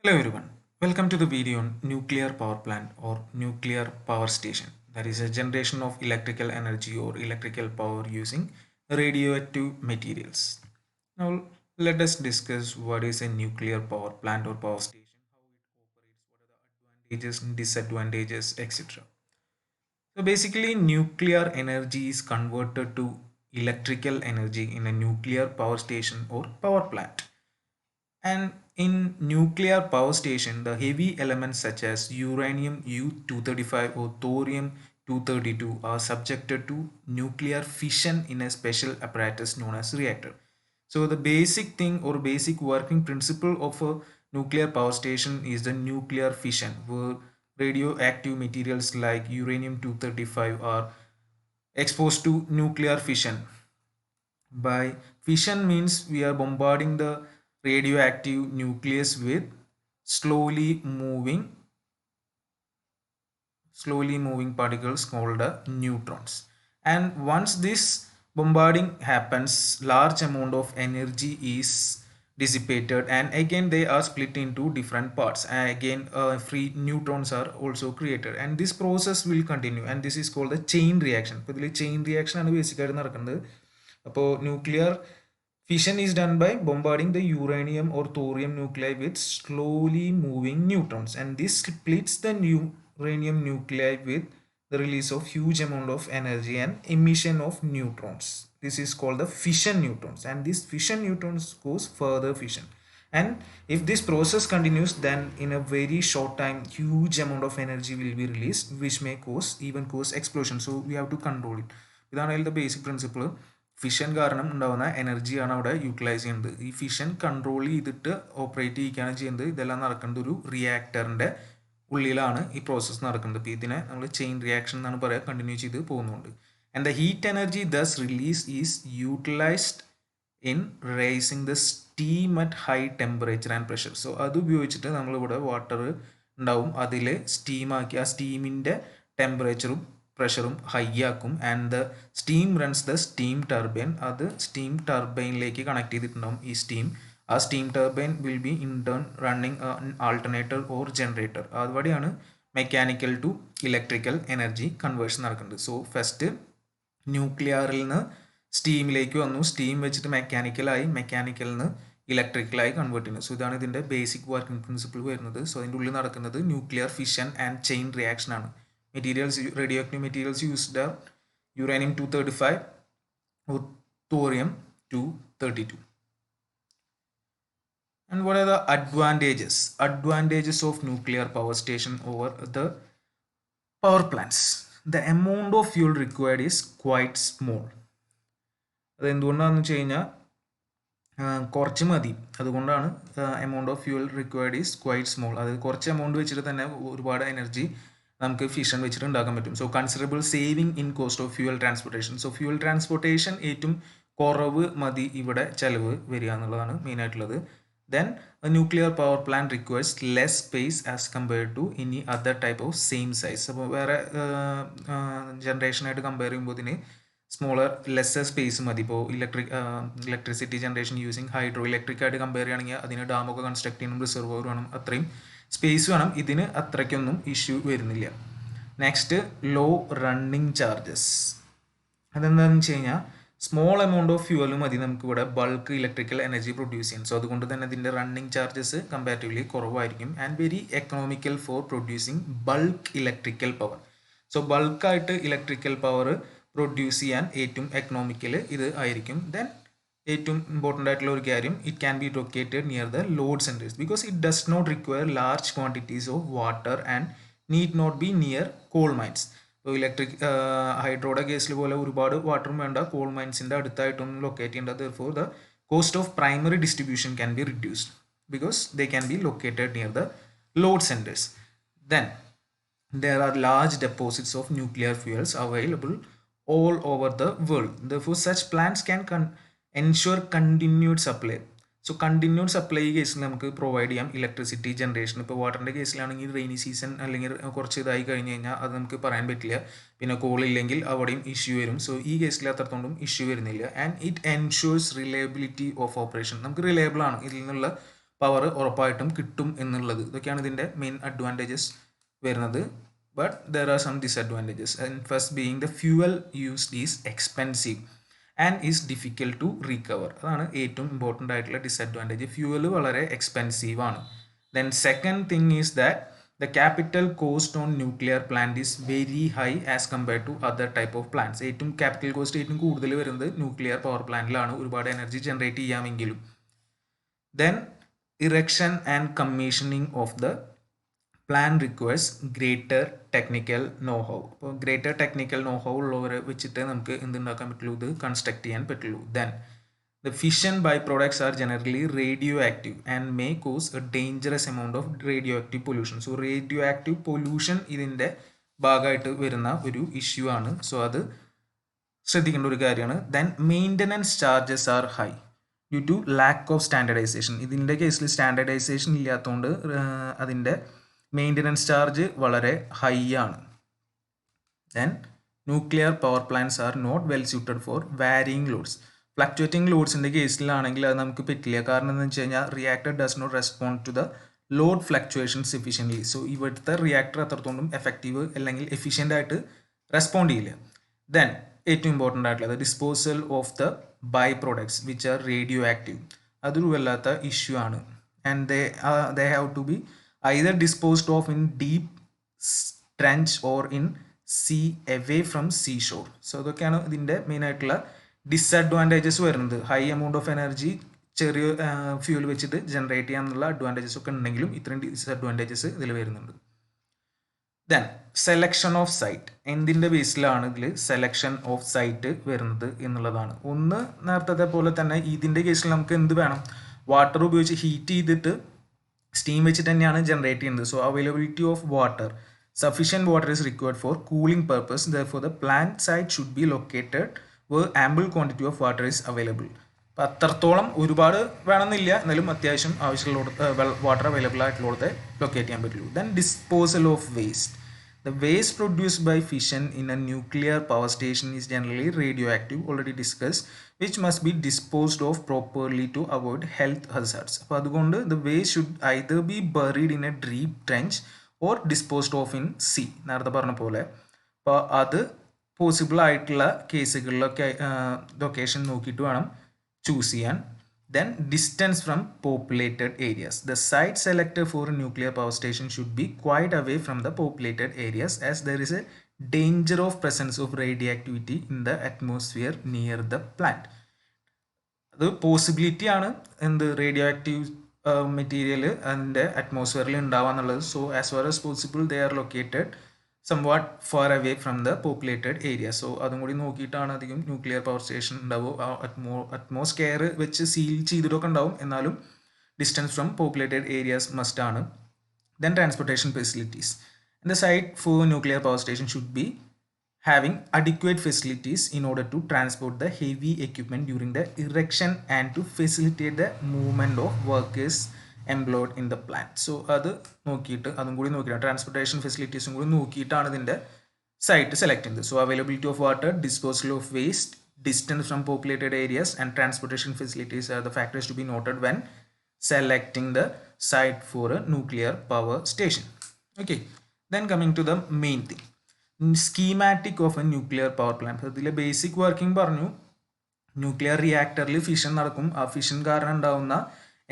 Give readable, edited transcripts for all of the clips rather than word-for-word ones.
Hello everyone, welcome to the video on nuclear power plant or nuclear power station. That is a generation of electrical energy or electrical power using radioactive materials. Now let us discuss what is a nuclear power plant or power station, how it operates, what are the advantages and disadvantages, etc. So basically nuclear energy is converted to electrical energy in a nuclear power station or power plant. And in nuclear power station, the heavy elements such as uranium U-235 or thorium-232 are subjected to nuclear fission in a special apparatus known as reactor. So the basic thing or basic working principle of a nuclear power station is the nuclear fission, where radioactive materials like uranium-235 are exposed to nuclear fission. By fission means we are bombarding the radioactive nucleus with slowly moving slowly moving particles called neutrons. And once this bombarding happens, large amount of energy is dissipated, and again they are split into different parts, and again free neutrons are also created, and this process will continue, and this is called the chain reaction. ഇപ്പോൾ ഇതിൽ chain reaction ആണ് ബേസിക്കായിട്ട് നടക്കുന്നത്. അപ്പോൾ nuclear fission is done by bombarding the uranium or thorium nuclei with slowly moving neutrons, and this splits the uranium nuclei with the release of huge amount of energy and emission of neutrons. This is called the fission neutrons, and this fission neutrons cause further fission. And if this process continues, then in a very short time huge amount of energy will be released, which may cause explosion. So we have to control it. ഇതാണ് അതിൻ്റെ basic principle. Fission കാരണം ഉണ്ടാകുന്ന എനർജിയാണ് അവിടെ utilise ചെയ്യുന്നത്. ഈ fission control ചെയ്തിട്ട് operate ചെയ്യിക്കുകയാണ് ചെയ്യുന്നത്. ഇതെല്ലാം നടക്കുന്നത് ഒരു റിയാക്ടറിൻ്റെ ഉള്ളിലാണ് ഈ പ്രോസസ്സ് നടക്കുന്നത്. ഇപ്പോൾ ഇതിനെ നമ്മൾ ചെയിൻ റിയാക്ഷൻ എന്നാണ് പറയുക, കണ്ടിന്യൂ ചെയ്ത് പോകുന്നുണ്ട്. And the heat energy thus release is utilised in raising the steam at high temperature and pressure. So അത് ഉപയോഗിച്ചിട്ട് നമ്മളിവിടെ വാട്ടർ ഉണ്ടാവും, അതിൽ സ്റ്റീമാക്കി ആ സ്റ്റീമിൻ്റെ ടെമ്പറേച്ചറും പ്രഷറും ഹൈ ആക്കും. And the steam runs the steam turbine. അത് സ്റ്റീം ടർബൈനിലേക്ക് കണക്ട് ചെയ്തിട്ടുണ്ടാവും ഈ സ്റ്റീം. ആ steam turbine will be in turn running alternator or generator. അതുവഴിയാണ് mechanical to electrical energy conversion നടക്കുന്നത്. സോ ഫസ്റ്റ് ന്യൂക്ലിയറിൽ നിന്ന് സ്റ്റീമിലേക്ക് വന്നു, സ്റ്റീം വെച്ചിട്ട് മെക്കാനിക്കലായി, മെക്കാനിക്കലിൽ നിന്ന് ഇലക്ട്രിക്കലായി കൺവേർട്ട് ചെയ്യുന്നത്. സോ ഇതാണ് ഇതിൻ്റെ ബേസിക് വർക്കിംഗ് പ്രിൻസിപ്പിൾ വരുന്നത്. സോ അതിൻ്റെ ഉള്ളിൽ നടക്കുന്നത് nuclear fission and chain reaction ആണ്. Materials, radioactive materials used are uranium 235 or thorium 232. And what are the advantages? Advantages of nuclear power station over the power plants. The amount of fuel required is quite small. അതെന്തുകൊണ്ടാണെന്ന് വെച്ച് കഴിഞ്ഞാൽ കുറച്ച് മതി, അതുകൊണ്ടാണ് amount of fuel required is quite small. അത് കുറച്ച് amount വെച്ചിട്ട് തന്നെ ഒരുപാട് എനർജി നമുക്ക് ഫിഷൻ വെച്ചിട്ട് ഉണ്ടാക്കാൻ പറ്റും. So considerable saving in cost of fuel transportation. So fuel transportation ഏറ്റവും കുറവ് മതി ഇവിടെ ചിലവ് വരിക എന്നുള്ളതാണ് മെയിനായിട്ടുള്ളത്. Then nuclear power plant requires less space as compared to any other type of same size. അപ്പോൾ വേറെ ജനറേഷനായിട്ട് കമ്പയർ ചെയ്യുമ്പോൾ ഇതിന് സ്മോളർ ലെസ്സർ സ്പേസ് മതി. ഇപ്പോൾ electricity generation using hydro electric ആയിട്ട് കമ്പയർ ചെയ്യുകയാണെങ്കിൽ അതിന് ഡാമൊക്കെ കൺസ്ട്രക്ട് ചെയ്യണം, റിസർവോയർ വേണം, അത്രയും സ്പേസ് വേണം. ഇതിന് അത്രയ്ക്കൊന്നും ഇഷ്യൂ വരുന്നില്ല. Next low running charges. അതെന്താണെന്ന് വെച്ച് കഴിഞ്ഞാൽ സ്മോൾ എമൗണ്ട് ഓഫ് ഫ്യൂവൽ മതി നമുക്ക് ഇവിടെ ബൾക്ക് ഇലക്ട്രിക്കൽ എനർജി പ്രൊഡ്യൂസ് ചെയ്യാൻ. സോ അതുകൊണ്ട് തന്നെ ഇതിൻ്റെ റണ്ണിങ് ചാർജസ് കമ്പാരിറ്റീവ്ലി കുറവായിരിക്കും and very economical four producing bulk electrical power. So ബൾക്കായിട്ട് ഇലക്ട്രിക്കൽ പവർ പ്രൊഡ്യൂസ് ചെയ്യാൻ ഏറ്റവും എക്കണോമിക്കൽ ഇത് ആയിരിക്കും. ദെൻ ഏറ്റവും ഇമ്പോർട്ടൻ്റ് ആയിട്ടുള്ള ഒരു കാര്യം, it can be located near the load centres because it does not require large quantities of water and need not be near coal mines. ഇപ്പോൾ ഇലക്ട്രിക് ഹൈഡ്രോയുടെ കേസിൽ പോലെ ഒരുപാട് വാട്ടറും വേണ്ട, കോൾ മൈൻസിൻ്റെ അടുത്തായിട്ടൊന്നും ലൊക്കേറ്റ് ചെയ്യേണ്ടത്. For the cost of primary distribution can be reduced because they can be located near the load centres. Then there are large deposits of nuclear fuels available all over the world. Therefore, such plants can ensure continued supply. So continued supply കേസിൽ നമുക്ക് provide ചെയ്യാം electricity generation. ഇപ്പോൾ വാട്ടറിൻ്റെ കേസിലാണെങ്കിൽ rainy season അല്ലെങ്കിൽ കുറച്ച് ഇതായി കഴിഞ്ഞ് കഴിഞ്ഞാൽ അത് നമുക്ക് പറയാൻ പറ്റില്ല, പിന്നെ കോൾ ഇല്ലെങ്കിൽ അവിടെയും ഇഷ്യൂ വരും. സോ ഈ കേസിൽ അത്രത്തോണ്ടും ഇഷ്യൂ വരുന്നില്ല. And it ensures reliability of operation. നമുക്ക് റിലയബിൾ ആണ്, ഇതിൽ നിന്നുള്ള പവർ ഉറപ്പായിട്ടും കിട്ടും എന്നുള്ളത്. ഇതൊക്കെയാണ് ഇതിൻ്റെ മെയിൻ അഡ്വാൻറ്റേജസ് വരുന്നത്. But there are some disadvantages. And first being the fuel used is expensive and is difficult to recover. അതാണ് ഏറ്റവും ഇമ്പോർട്ടൻ്റ് ആയിട്ടുള്ള ഡിസഡ്വാൻറ്റേജ്. ഫ്യൂവൽ വളരെ എക്സ്പെൻസീവ് ആണ്. Then second thing is that the capital cost on nuclear plant is very high as compared to other type of plants. ഏറ്റവും capital cost ഏറ്റവും കൂടുതൽ വരുന്നത് nuclear power പ്ലാന്റിലാണ്, ഒരുപാട് എനർജി ജനറേറ്റ് ചെയ്യാമെങ്കിലും. Then erection and commissioning of the plant requires greater technical know-how. അപ്പോൾ greater technical know-how ഉള്ളവരെ വെച്ചിട്ട് നമുക്ക് എന്തുണ്ടാക്കാൻ പറ്റുള്ളൂ, ഇത് കൺസ്ട്രക്ട് ചെയ്യാൻ പറ്റുള്ളൂ. Then the fission byproducts are generally radioactive and may cause a dangerous amount of radioactive pollution. So radioactive pollution ഇതിൻ്റെ ഭാഗമായിട്ട് വരുന്ന ഒരു ഇഷ്യൂ ആണ്. സോ അത് ശ്രദ്ധിക്കേണ്ട ഒരു കാര്യമാണ്. Then maintenance charges are high due to lack of standardization. ഇതിൻ്റെ കേസിൽ സ്റ്റാൻഡർഡൈസേഷൻ ഇല്ലാത്തതുകൊണ്ട് അതിൻ്റെ മെയിൻ്റനൻസ് ചാർജ് വളരെ ഹൈ ആണ്. Then nuclear power plants are not well suited for varying loads. Fluctuating ലോഡ്സിൻ്റെ കേസിലാണെങ്കിൽ അത് നമുക്ക് പറ്റില്ല. കാരണം എന്ന് വെച്ച് കഴിഞ്ഞാൽ reactor does not respond to the load fluctuations efficiently. So ഇവിടുത്തെ റിയാക്ടർ അത്രത്തോളം എഫക്റ്റീവ് അല്ലെങ്കിൽ എഫിഷ്യൻ്റ് ആയിട്ട് റെസ്പോണ്ട് ചെയ്യില്ല. ദെൻ ഏറ്റവും ഇമ്പോർട്ടൻ്റ് ആയിട്ടുള്ളത് disposal of the by products which are radio active. അതൊരു വല്ലാത്ത ഇഷ്യൂ ആണ്. And they have to be either disposed of in deep trench or in sea away from sea shore. So അതൊക്കെയാണ് ഇതിൻ്റെ മെയിനായിട്ടുള്ള disadvantages വരുന്നത്. High amount of energy ചെറിയ fuel വെച്ചിട്ട് generate ചെയ്യാന്നുള്ള അഡ്വാൻറ്റേജസ് ഒക്കെ ഉണ്ടെങ്കിലും ഇത്രയും ഡിസഡ്വാൻറ്റേജസ് ഇതിൽ വരുന്നുണ്ട്. Then selection of site. എന്തിൻ്റെ ബേസിലാണ് ഇതിൽ സെലക്ഷൻ ഓഫ് സൈറ്റ് വരുന്നത് എന്നുള്ളതാണ്. ഒന്ന് നേരത്തെ പോലെ തന്നെ ഇതിൻ്റെ കേസിൽ നമുക്ക് എന്ത് വേണം, വാട്ടർ ഉപയോഗിച്ച് ഹീറ്റ് ചെയ്തിട്ട് സ്റ്റീം വെച്ചിട്ട് തന്നെയാണ് ജനറേറ്റ് ചെയ്യുന്നത്. So availability of water, sufficient water is required for cooling purpose. Therefore the plant site should be located where ample quantity of water is available. അപ്പോൾ അത്രത്തോളം ഒരുപാട് വേണമെന്നില്ല, എന്നാലും അത്യാവശ്യം ആവശ്യമുള്ള വാട്ടർ അവൈലബിൾ ആയിട്ടുള്ളത് ലൊക്കേറ്റ് ചെയ്യാൻ പറ്റുള്ളൂ. Then disposal of waste. The waste produced by fission in a nuclear power station is generally radioactive, already discussed, which must be disposed of properly to avoid health hazards. അപ്പോൾ അതുകൊണ്ട് the waste should either be buried in a deep trench or disposed of in C. നേരത്തെ പറഞ്ഞ പോലെ അപ്പോൾ അത് possible ആയിട്ടുള്ള കേസുകളിലൊക്കെ location നോക്കിയിട്ട് വേണം ചൂസ് ചെയ്യാൻ. Then distance from populated areas. The site selected for a nuclear power station should be quite away from the populated areas as there is a danger of presence of radio activity in the atmosphere near the plant. അത് possibility ആണ് എന്ത് radio active material അതിൻ്റെ അറ്റ്മോസ്ഫിയറിൽ ഉണ്ടാവുക എന്നുള്ളത്. So as far as possible they are located somewhat far away from the populated area. So അതും കൂടി നോക്കിയിട്ടാണ് അധികം ന്യൂക്ലിയർ പവർ സ്റ്റേഷൻ ഉണ്ടാവുക. അറ്റ്മോസ്ഫിയർ വെച്ച് സീൽ ചെയ്തിട്ടൊക്കെ ഉണ്ടാവും, എന്നാലും distance from populated areas must ആണ്. Then transportation facilities. The site for nuclear power station should be having adequate facilities in order to transport the heavy equipment during the erection and to facilitate the movement of workers employed in the plant. So അത് നോക്കിയിട്ട് അതും കൂടി നോക്കിയിട്ടാണ് transportation ഫെസിലിറ്റീസും കൂടി നോക്കിയിട്ടാണ് ഇതിൻ്റെ site select ചെയ്യുന്നത്. So availability of water, disposal of waste, distance from populated areas and transportation facilities are the factors to be noted when selecting the site for a nuclear power station. Okay, then coming to the main thing, schematic of a nuclear power plant. ഇതിലെ basic working പറഞ്ഞു. Nuclear റിയാക്ടറിൽ fission നടക്കും. ആ fission കാരണം ഉണ്ടാവുന്ന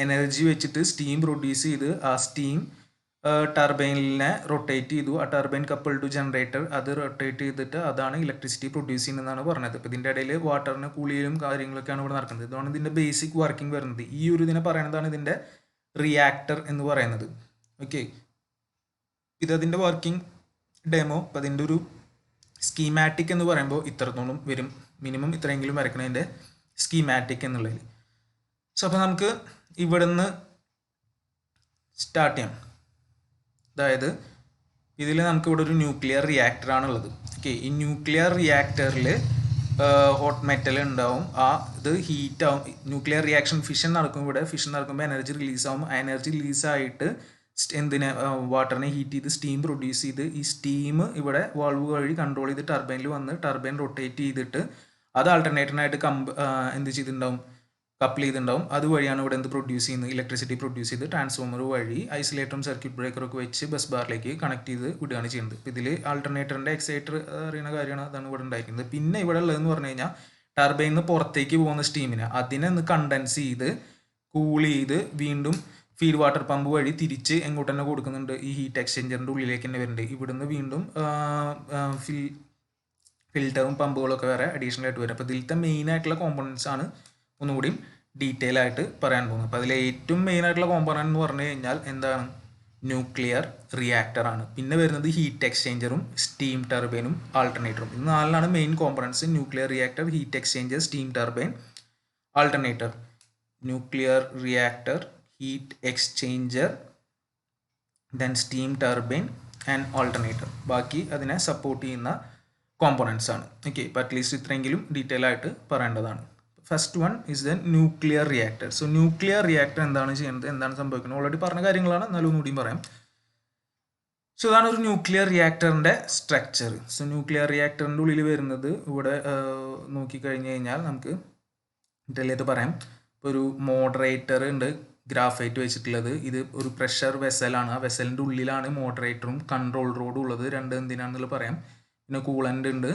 energy വെച്ചിട്ട് steam produce ചെയ്ത് ആ സ്റ്റീം ടർബൈനിനെ റൊട്ടേറ്റ് ചെയ്തു. ആ ടർബൈൻ കപ്പിൾ ടു ജനറേറ്റർ അത് റൊട്ടേറ്റ് ചെയ്തിട്ട് അതാണ് ഇലക്ട്രിസിറ്റി പ്രൊഡ്യൂസ് ചെയ്യുന്നതെന്നാണ് പറഞ്ഞത്. അപ്പോൾ ഇതിൻ്റെ ഇടയിൽ വാട്ടറിന് കൂളിയും കാര്യങ്ങളൊക്കെയാണ് ഇവിടെ നടക്കുന്നത്. ഇതാണ് ഇതിൻ്റെ ബേസിക് വർക്കിംഗ് വരുന്നത്. ഈ ഒരു ഇതിനെ പറയുന്നതാണ് ഇതിൻ്റെ റിയാക്ടർ എന്ന് പറയുന്നത്. ഓക്കെ, ഇതതിൻ്റെ വർക്കിംഗ് ഡെമോ. അപ്പോൾ അതിൻ്റെ ഒരു സ്കീമാറ്റിക് എന്ന് പറയുമ്പോൾ ഇത്രത്തോളം വരും, മിനിമം ഇത്രയെങ്കിലും വരയ്ക്കണതിൻ്റെ സ്കീമാറ്റിക് എന്നുള്ളതിൽ. സോ അപ്പോൾ നമുക്ക് ഇവിടുന്ന് സ്റ്റാർട്ട് ചെയ്യാം. അതായത് ഇതിൽ നമുക്ക് ഇവിടെ ഒരു ന്യൂക്ലിയർ റിയാക്ടറാണുള്ളത്. ഓക്കെ, ഈ ന്യൂക്ലിയർ റിയാക്ടറിൽ ഹോട്ട് മെറ്റൽ ഉണ്ടാവും. ഇത് ഹീറ്റ് ആവും. ന്യൂക്ലിയർ റിയാക്ഷൻ ഫിഷൻ നടക്കും. ഇവിടെ ഫിഷൻ നടക്കുമ്പോൾ എനർജി റിലീസാവും. ആ എനർജി റിലീസായിട്ട് എന്തിനെ വാട്ടറിനെ ഹീറ്റ് ചെയ്ത് സ്റ്റീം പ്രൊഡ്യൂസ് ചെയ്ത് ഈ സ്റ്റീം ഇവിടെ വാൾവ് വഴി കൺട്രോൾ ചെയ്ത് ടർബൈനിൽ വന്ന് ടർബൈൻ റൊട്ടേറ്റ് ചെയ്തിട്ട് അത് ആൾട്ടർനേറ്ററിനായിട്ട് എന്ത് ചെയ്തിട്ടുണ്ടാവും, കപ്പിൾ ചെയ്തിട്ടുണ്ടാവും. അതുവഴിയാണ് ഇവിടെ എന്ത് പ്രൊഡ്യൂസ് ചെയ്യുന്നത്, ഇലക്ട്രിസിറ്റി പ്രൊഡ്യൂസ് ചെയ്ത് ട്രാൻസ്ഫോമർ വഴി ഐസൊലേറ്ററും സർക്യൂട്ട് ബ്രേക്കറൊക്കെ വെച്ച് ബസ് ബാറിലേക്ക് കണക്ട് ചെയ്ത് വിടുകയാണ് ചെയ്യുന്നത്. ഇപ്പോൾ ഇതിൽ ആൾട്ടർനേറ്ററിൻ്റെ എക്സൈറ്റർ അറിയുന്ന കാര്യമാണ്, അതാണ് ഇവിടെ ഉണ്ടായിരിക്കുന്നത്. പിന്നെ ഇവിടെ ഉള്ളതെന്ന് പറഞ്ഞു കഴിഞ്ഞാൽ ടർബൈനിൽ നിന്ന് പുറത്തേക്ക് പോകുന്ന സ്റ്റീമിനെ അതിനെ ഒന്ന് കണ്ടൻസ് ചെയ്ത് കൂൾ ചെയ്ത് വീണ്ടും ഫീഡ് വാട്ടർ പമ്പ് വഴി തിരിച്ച് എങ്ങോട്ട് തന്നെ കൊടുക്കുന്നുണ്ട്, ഈ ഹീറ്റ് എക്സ്ചേഞ്ചറിൻ്റെ ഉള്ളിലേക്ക് തന്നെ വരുന്നുണ്ട്. ഇവിടുന്ന് വീണ്ടും ഫിൽറ്ററും പമ്പുകളൊക്കെ വേറെ അഡീഷണൽ ആയിട്ട് വരും. അപ്പോൾ ഇതിലത്തെ മെയിൻ ആയിട്ടുള്ള കോമ്പണൻസ് ആണ് ഒന്നുകൂടി ഡീറ്റെയിൽ ആയിട്ട് പറയാൻ പോകുന്നത്. അപ്പോൾ അതിലെ ഏറ്റവും മെയിൻ ആയിട്ടുള്ള കോമ്പണൻറ്റ് എന്ന് പറഞ്ഞു കഴിഞ്ഞാൽ എന്താണ്, ന്യൂക്ലിയർ റിയാക്ടർ ആണ്. പിന്നെ വരുന്നത് ഹീറ്റ് എക്സ്ചേഞ്ചറും സ്റ്റീം ടർബൈനും ആൾട്ടർനേറ്ററും. ഇത് നാലിനാണ് main components: nuclear reactor, heat exchanger, steam turbine, alternator. Nuclear reactor, heat exchanger, then steam turbine and alternator. ബാക്കി അതിനെ സപ്പോർട്ട് ചെയ്യുന്ന കോമ്പോണൻസ് ആണ്. ഓക്കെ, ഇപ്പോൾ അറ്റ്ലീസ്റ്റ് ഇത്രയെങ്കിലും ഡീറ്റെയിൽ ആയിട്ട് പറയേണ്ടതാണ്. First one is the nuclear reactor. So nuclear reactor എന്താണ് ചെയ്യുന്നത്, എന്താണ് സംഭവിക്കുന്നത്, ഓൾറെഡി പറഞ്ഞ കാര്യങ്ങളാണ്, എന്നാലും ഒന്നുകൂടിയും പറയാം. സോ ഇതാണ് ഒരു ന്യൂക്ലിയർ റിയാക്ടറിൻ്റെ സ്ട്രക്ചർ. സോ ന്യൂക്ലിയർ റിയാക്ടറിൻ്റെ ഉള്ളിൽ വരുന്നത് ഇവിടെ നോക്കിക്കഴിഞ്ഞ് കഴിഞ്ഞാൽ നമുക്ക് ഡീറ്റെയിൽ ആയിട്ട് പറയാം. ഇപ്പോൾ ഒരു മോഡറേറ്റർ ഉണ്ട്, ഗ്രാഫൈറ്റ് വെച്ചിട്ടുള്ളത്. ഇത് ഒരു പ്രഷർ വെസലാണ്. ആ വെസലിൻ്റെ ഉള്ളിലാണ് മോഡറേറ്ററും കൺട്രോൾ റോഡും ഉള്ളത്. രണ്ട് എന്തിനാണെന്നുള്ളത് പറയാം. പിന്നെ കൂളൻ്റ് ഉണ്ട്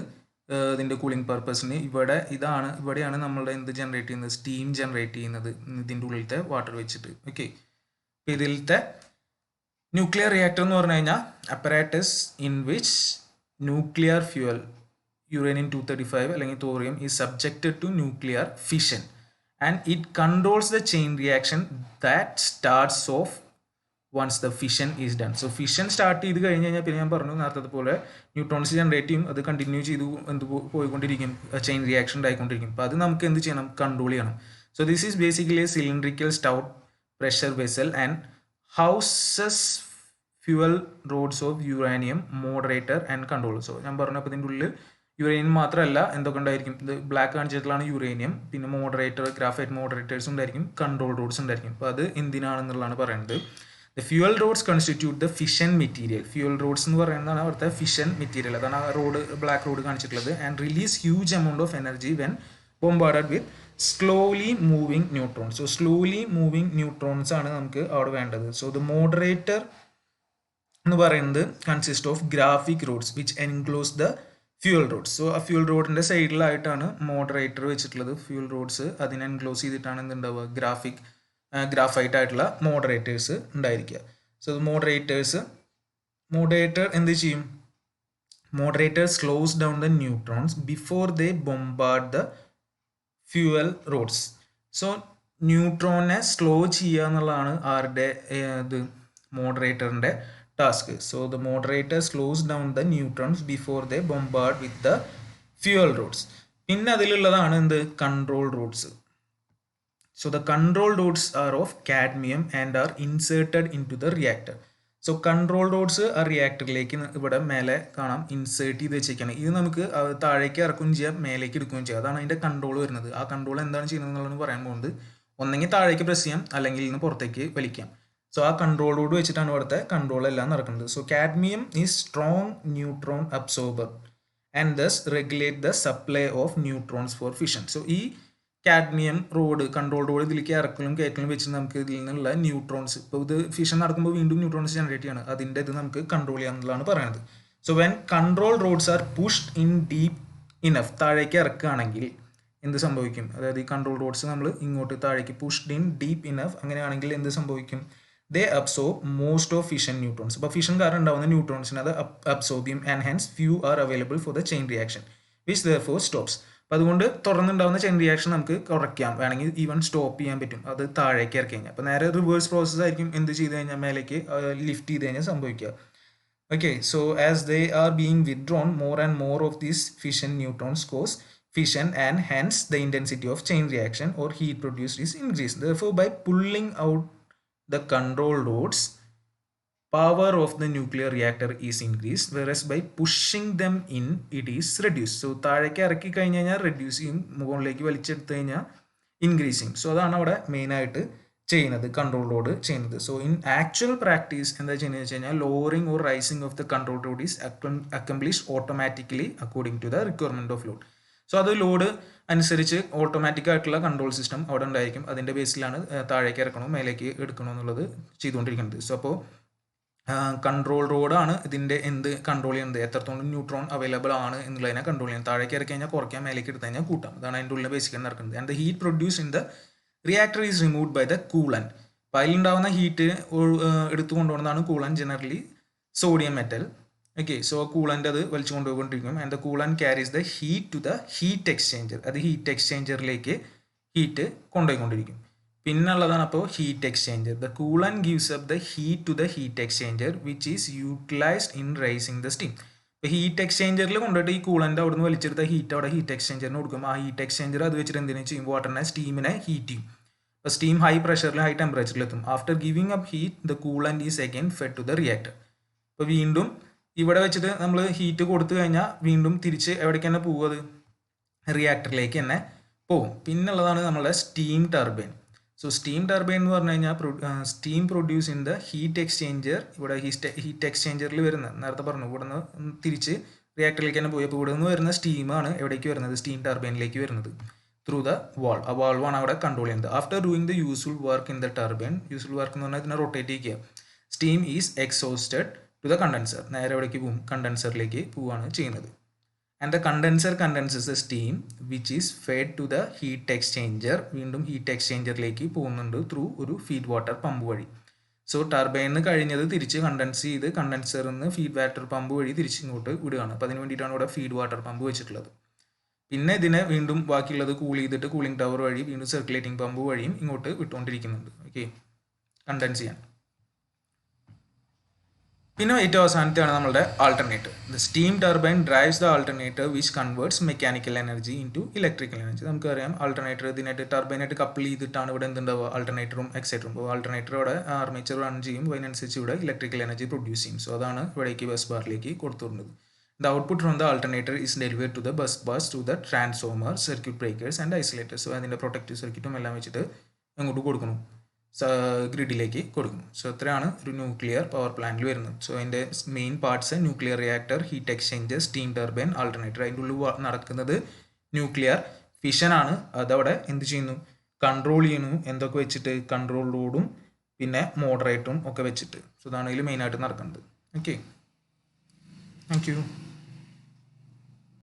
ഇതിൻ്റെ കൂളിംഗ് പർപ്പസിന്. ഇവിടെയാണ് നമ്മളുടെ എന്ത് ജനറേറ്റ് ചെയ്യുന്നത്, സ്റ്റീം ജനറേറ്റ് ചെയ്യുന്നത് ഇതിൻ്റെ ഉള്ളിലത്തെ വാട്ടർ വെച്ചിട്ട്. ഓക്കെ, അപ്പോൾ ഇതിലത്തെ ന്യൂക്ലിയർ റിയാക്ടർ എന്ന് പറഞ്ഞു കഴിഞ്ഞാൽ apparatus in which nuclear fuel uranium 235 അല്ലെങ്കിൽ thorium is subjected to nuclear fission and it controls the chain reaction that starts off once the fission is done. So fission start ചെയ്ത് കഴിഞ്ഞ് കഴിഞ്ഞാൽ പിന്നെ ഞാൻ പറഞ്ഞു നേരത്തെ പോലെ ന്യൂട്രോൺസ് ജനറേറ്റ് ചെയ്യും, അത് കണ്ടിന്യൂ ചെയ്ത് പോയിക്കൊണ്ടിരിക്കും, ചെയിൻ റിയാക്ഷൻ ഉണ്ടായിക്കൊണ്ടിരിക്കും. അപ്പോൾ അത് നമുക്ക് എന്ത് ചെയ്യണം, കൺട്രോൾ ചെയ്യണം. So this is basically a cylindrical stout pressure vessel and houses fuel rods of uranium, moderator and control. So ഞാൻ പറഞ്ഞു, അപ്പോൾ ഇതിൻ്റെ ഉള്ളിൽ യുറേനിയം മാത്രമല്ല എന്തൊക്കെ ഉണ്ടായിരിക്കും, ഇത് ബ്ലാക്ക് കാണിച്ചിട്ടുള്ളതാണ് യുറേനിയം, പിന്നെ മോഡറേറ്റർ, ഗ്രാഫൈറ്റ് മോഡറേറ്റേഴ്സ് ഉണ്ടായിരിക്കും, കൺട്രോൾ റോഡ്സ് ഉണ്ടായിരിക്കും. അപ്പോൾ അത് എന്തിനാണെന്നുള്ളതാണ് പറയുന്നത്. The fuel rods constitute the fission material. Fuel rods എന്ന് പറയുന്നതാണ് അവിടുത്തെ ഫിഷൻ മെറ്റീരിയൽ. അതാണ് ആ റോഡ്, ബ്ലാക്ക് റോഡ് കാണിച്ചിട്ടുള്ളത്. And release huge amount of energy when bombarded with slowly moving neutrons. So slowly moving neutrons ആണ് നമുക്ക് അവിടെ വേണ്ടത്. സോ ദ മോഡറേറ്റർ എന്ന് പറയുന്നത് consist of graphic rods which enclose the fuel rods. So ആ fuel റോഡിൻ്റെ സൈഡിലായിട്ടാണ് മോഡറേറ്റർ വെച്ചിട്ടുള്ളത്. ഫ്യൂവൽ റോഡ്സ് അതിനെ എൻക്ലോസ് ചെയ്തിട്ടാണ് എന്തുണ്ടാവുക, ഗ്രാഫൈറ്റ് ആയിട്ടുള്ള മോഡറേറ്റേഴ്സ് ഉണ്ടായിരിക്കുക. സോ മോഡറേറ്റർ എന്ത് ചെയ്യും, moderator slows down the neutrons before they bombard the fuel rods. So ന്യൂട്രോണിനെ സ്ലോ ചെയ്യുക എന്നുള്ളതാണ് ആരുടെ, ഇത് മോഡറേറ്ററിൻ്റെ task. So the moderator slows down the neutrons before they bombard with the fuel rods. പിന്നെ അതിലുള്ളതാണ് എന്ത്, control rods. So the control rods are of cadmium and are inserted into the reactor. So control rods ആ റിയാക്ടറിലേക്ക് ഇവിടെ മേലെ കാണാം insert ചെയ്ത് വെച്ചേക്കാണ്. ഇത് നമുക്ക് താഴേക്ക് ഇറക്കുകയും ചെയ്യാം, മേലേക്ക് എടുക്കുകയും ചെയ്യാം. അതാണ് അതിൻ്റെ കൺട്രോൾ വരുന്നത്. ആ കൺട്രോൾ എന്താണ് ചെയ്യുന്നത് എന്നുള്ളത് പറയാൻ പോകുന്നത്. ഒന്നെങ്കിൽ താഴേക്ക് പ്രസ് ചെയ്യാം, അല്ലെങ്കിൽ ഇന്ന് പുറത്തേക്ക് വലിക്കാം. സോ ആ കൺട്രോൾ റോഡ് വെച്ചിട്ടാണ് ഇവിടുത്തെ കൺട്രോൾ എല്ലാം നടക്കുന്നത്. So cadmium is strong neutron absorber and thus regulate the supply of neutrons for fission. So ഈ കാഡ്മിയം റോഡ്, കൺട്രോൾ റോഡ് ഇതിലേക്ക് ഇറക്കലും കയറ്റലും വെച്ചിട്ട് നമുക്ക് ഇതിൽ നിന്നുള്ള ന്യൂട്രോൺസ്, ഇപ്പോൾ ഇത് ഫിഷൻ നടക്കുമ്പോൾ വീണ്ടും ന്യൂട്രോൺസ് ജനറേറ്റ് ചെയ്യാണ്, അതിൻ്റെ ഇത് നമുക്ക് കൺട്രോൾ ചെയ്യാമെന്നുള്ളതാണ് പറയുന്നത്. So when control rods are pushed in deep enough, താഴേക്ക് ഇറക്കുകയാണെങ്കിൽ എന്ത് സംഭവിക്കും, അതായത് ഈ കൺട്രോൾ റോഡ്സ് നമ്മൾ ഇങ്ങോട്ട് താഴേക്ക് പുഷ്ഡ് ഇൻ ഡീപ്പ് ഇനഫ് അങ്ങനെയാണെങ്കിൽ എന്ത് സംഭവിക്കും, they absorb most of fission neutrons. അപ്പോൾ ഫിഷൻ കാരണം ഉണ്ടാവുന്ന ന്യൂട്രോൺസിനെ അത് അബ്സോർബ് ചെയ്യും and hence few are available for the chain reaction which therefore stops. അപ്പോൾ അതുകൊണ്ട് തുടർന്നുണ്ടാവുന്ന ചെയിൻ റിയാക്ഷൻ നമുക്ക് കുറയ്ക്കാം, വേണമെങ്കിൽ ഈവൻ സ്റ്റോപ്പ് ചെയ്യാൻ പറ്റും അത് താഴേക്ക് ഇറക്കി കഴിഞ്ഞാൽ. അപ്പോൾ നേരെ റിവേഴ്സ് പ്രോസസ് ആയിരിക്കും എന്ത് ചെയ്ത് കഴിഞ്ഞാൽ മേലേക്ക് ലിഫ്റ്റ് ചെയ്ത് കഴിഞ്ഞാൽ സംഭവിക്കുക. Okay, so as they are being withdrawn more and more of these fission neutrons cause fission and hence the intensity of chain reaction or heat produced is increased. Therefore by pulling out the control rods, power of the nuclear reactor is increased, whereas by pushing them in it is reduced. So താഴേക്ക് ഇറക്കി കഴിഞ്ഞ് കഴിഞ്ഞാൽ reduce ചെയ്യും, മുകളിലേക്ക് വലിച്ചെടുത്ത് കഴിഞ്ഞാൽ increase ചെയ്യും. So അതാണ് അവിടെ മെയിനായിട്ട് ചെയ്യുന്നത്, കൺട്രോൾ റോഡ് ചെയ്യുന്നത്. സോ ഇൻ ആക്ച്വൽ പ്രാക്ടീസ് എന്താ ചെയ്യുന്നത് വെച്ച് കഴിഞ്ഞാൽ lowering or raising of the control rod is accomplish automatically according to the requirement of load. So അത് ലോഡ് അനുസരിച്ച് ഓട്ടോമാറ്റിക് ആയിട്ടുള്ള കൺട്രോൾ സിസ്റ്റം അവിടെ ഉണ്ടായിരിക്കും. അതിൻ്റെ ബേസിലാണ് താഴേക്ക് ഇറക്കണോ മേലേക്ക് എടുക്കണോ എന്നുള്ളത് ചെയ്തുകൊണ്ടിരിക്കുന്നത്. സോ അപ്പോൾ കൺട്രോൾ റോഡാണ് ഇതിൻ്റെ എന്ത് കൺട്രോൾ ചെയ്യുന്നത്, എത്രത്തോളം ന്യൂട്രോൺ അവൈലബിൾ ആണ് എന്നുള്ളതിനെ കൺട്രോൾ ചെയ്യാം. താഴേക്ക് ഇറക്കി കഴിഞ്ഞാൽ കുറയ്ക്കാൻ, മേലേക്ക് എടുത്തു കഴിഞ്ഞാൽ കൂട്ടാം. അതാണ് അതിൻ്റെ ഉള്ളിൽ ബേസിക്കലി നടക്കുന്നത്. And the heat produce in the reactor is removed by the coolant. അപ്പോൾ അതിലുണ്ടാകുന്ന ഹീറ്റ് എടുത്തു കൊണ്ടുപോകുന്നതാണ് coolant, generally sodium metal. Okay, so coolant അത് വലിച്ചു കൊണ്ടുപോയിക്കൊണ്ടിരിക്കും. And the coolant carries the heat to the heat exchanger. അത് heat എക്സ്ചേഞ്ചറിലേക്ക് heat കൊണ്ടുപോയിക്കൊണ്ടിരിക്കും. പിന്നുള്ളതാണ് അപ്പോൾ heat exchanger. The coolant gives up the heat to the heat exchanger which is utilised in raising the steam. ഇപ്പോൾ heat എക്സ്ചേഞ്ചറിൽ കൊണ്ടുപോയിട്ട് ഈ കൂളൻ്റെ അവിടെ നിന്ന് വലിച്ചെടുത്ത ഹീറ്റ് അവിടെ ഹീറ്റ് എക്സ്ചേഞ്ചറിന് കൊടുക്കും. ആ ഹീറ്റ് എക്സ്ചേഞ്ചർ അത് വെച്ചിട്ട് എന്തിനു ചെയ്യും, വാട്ടറിനെ സ്റ്റീമിനെ ഹീറ്റ് ചെയ്യും. അപ്പോൾ സ്റ്റീം ഹൈ പ്രഷറിൽ ഹൈ ടെമ്പറേച്ചറിൽ എത്തും. After giving up heat the coolant is again fed to the reactor. അപ്പോൾ വീണ്ടും ഇവിടെ വെച്ചിട്ട് നമ്മൾ ഹീറ്റ് കൊടുത്തു കഴിഞ്ഞാൽ വീണ്ടും തിരിച്ച് എവിടേക്ക് തന്നെ പോകും, അത് റിയാക്ടറിലേക്ക് തന്നെ പോകും. പിന്നുള്ളതാണ് നമ്മളുടെ steam turbine. So steam turbine എന്ന് പറഞ്ഞു കഴിഞ്ഞാൽ steam produce in the heat exchanger. ഇവിടെ ഹീറ്റ് എക്സ്ചേഞ്ചറിൽ വരുന്ന, നേരത്തെ പറഞ്ഞു ഇവിടെ നിന്ന് തിരിച്ച് റിയാക്ടറിലേക്ക് തന്നെ പോയി. അപ്പോൾ ഇവിടെ നിന്ന് വരുന്ന സ്റ്റീമാണ് എവിടേക്ക് വരുന്നത്, സ്റ്റീം ടർബൈനിലേക്ക് വരുന്നത് ത്രൂ ദ വാൾ. ആ വാൾവാണ് അവിടെ കൺട്രോൾ ചെയ്യുന്നത്. After doing the useful work in the turbine, useful work എന്ന് പറഞ്ഞാൽ ഇതിനെ റൊട്ടേറ്റ് ചെയ്യുക. Steam is exhausted to the condenser. നേരെ എവിടേക്ക് പോകും, കണ്ടൻസറിലേക്ക് പോവുകയാണ് ചെയ്യുന്നത്. And the condenser condenses the steam which is fed to the heat exchanger. വീണ്ടും ഹീറ്റ് എക്സ്ചേഞ്ചറിലേക്ക് പോകുന്നുണ്ട് ത്രൂ ഒരു ഫീഡ് വാട്ടർ പമ്പ് വഴി. സോ ടർബൈനിൽ കഴിഞ്ഞത് തിരിച്ച് കണ്ടൻസ് ചെയ്ത് കണ്ടൻസറിൽ നിന്ന് ഫീഡ് വാട്ടർ പമ്പ് വഴി തിരിച്ച് ഇങ്ങോട്ട് വിടുകയാണ്. അപ്പോൾ അതിന് വേണ്ടിയിട്ടാണ് ഇവിടെ ഫീഡ് വാട്ടർ പമ്പ് വെച്ചിട്ടുള്ളത്. പിന്നെ ഇതിനെ വീണ്ടും ബാക്കിയുള്ളത് കൂൾ ചെയ്തിട്ട് കൂളിംഗ് ടവർ വഴി വീണ്ടും സർക്കുലേറ്റിംഗ് പമ്പ് വഴിയും ഇങ്ങോട്ട് വിട്ടുകൊണ്ടിരിക്കുന്നുണ്ട്. ഓക്കെ, കണ്ടൻസ് ചെയ്യാൻ. പിന്നെ ഏറ്റവും അവസാനത്തെയാണ് നമ്മുടെ alternator. The steam turbine drives the alternator which converts mechanical energy into electrical energy. നമുക്കറിയാം ആൾട്ടർനേറ്റർ ഇതിനായിട്ട് ടർബൈനായിട്ട് കപ്പിൾ ചെയ്തിട്ടാണ് ഇവിടെ എന്തുണ്ടാവുക, ആൾട്ടർനേറ്ററും എക്സെറ്ററും. അപ്പോൾ ആൾട്ടർനേറ്റർ ഇവിടെ ആർമേച്ചർ റൺ ചെയ്യും, അതിനനുസരിച്ച് ഇവിടെ ഇലക്ട്രിക്കൽ എനർജി പ്രൊഡ്യൂസ് ചെയ്യും. സോ അതാണ് ഇവിടേക്ക് ബസ് ബാറിലേക്ക് കൊടുത്തുകൊണ്ടത്. The output from the alternator is delivered to the bus bars to the transformer, circuit breakers and isolators. So അതിൻ്റെ പ്രൊട്ടക്റ്റീവ് സർക്യൂട്ടും എല്ലാം വെച്ചിട്ട് എങ്ങോട്ട് കൊടുക്കണം, ഗ്രിഡിലേക്ക് കൊടുക്കുന്നു. സോ ഇത്രയാണ് ഒരു ന്യൂക്ലിയർ പവർ പ്ലാന്റിൽ വരുന്നത്. സോ അതിൻ്റെ main parts nuclear reactor, heat exchanger, steam turbine, alternator. അതിൻ്റെ ഉള്ളിൽ നടക്കുന്നത് ന്യൂക്ലിയർ ഫിഷനാണ്. അതവിടെ എന്ത് ചെയ്യുന്നു, കൺട്രോൾ ചെയ്യുന്നു. എന്തൊക്കെ വെച്ചിട്ട്, കൺട്രോൾ റോഡും പിന്നെ മോഡറേറ്ററും ഒക്കെ വെച്ചിട്ട്. സോ ഇതാണ് ഇതിൽ മെയിനായിട്ട് നടക്കുന്നത്. Okay, thank you.